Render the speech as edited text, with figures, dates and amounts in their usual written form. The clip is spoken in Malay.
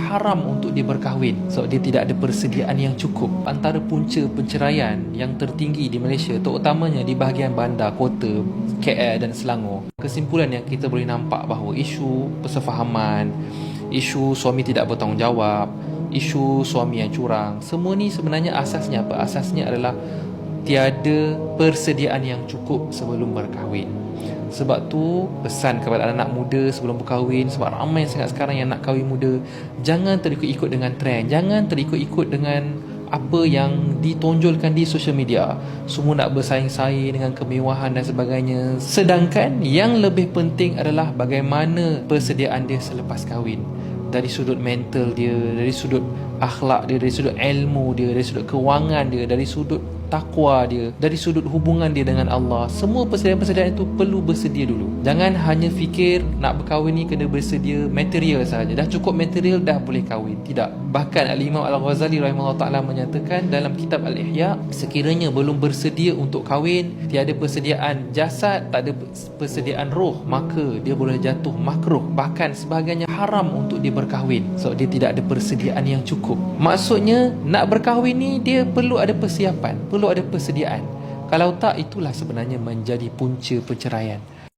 haram untuk dia berkahwin sebab dia tidak ada persediaan yang cukup. Antara punca penceraian yang tertinggi di Malaysia, terutamanya di bahagian bandar, kota, KL dan Selangor. Kesimpulan yang kita boleh nampak bahawa isu persefahaman, isu suami tidak bertanggungjawab, isu suami yang curang, semua ni sebenarnya asasnya apa? Asasnya adalah tiada persediaan yang cukup sebelum berkahwin. Sebab tu pesan kepada anak-anak muda sebelum berkahwin, sebab ramai sangat sekarang yang nak kahwin muda, jangan terikut-ikut dengan trend, jangan terikut-ikut dengan apa yang ditonjolkan di social media. Semua nak bersaing-saing dengan kemewahan dan sebagainya. Sedangkan yang lebih penting adalah bagaimana persediaan dia selepas kahwin. Dari sudut mental dia, dari sudut akhlak dia, dari sudut ilmu dia, dari sudut kewangan dia, dari sudut takwa dia, dari sudut hubungan dia dengan Allah. Semua persediaan-persediaan itu perlu bersedia dulu. Jangan hanya fikir nak berkahwin ni kena bersedia material sahaja. Dah cukup material dah boleh kahwin. Tidak. Bahkan Al-Imam Al-Ghazali rahimahullah ta'ala menyatakan dalam kitab Al-Ihya, sekiranya belum bersedia untuk kahwin, tiada persediaan jasad, tak ada persediaan roh, maka dia boleh jatuh makruh, bahkan sebagainya haram untuk dia berkahwin sebab dia tidak ada persediaan yang cukup. Maksudnya nak berkahwin ni dia perlu ada persiapan, perlu ada persediaan. Kalau tak, itulah sebenarnya menjadi punca perceraian.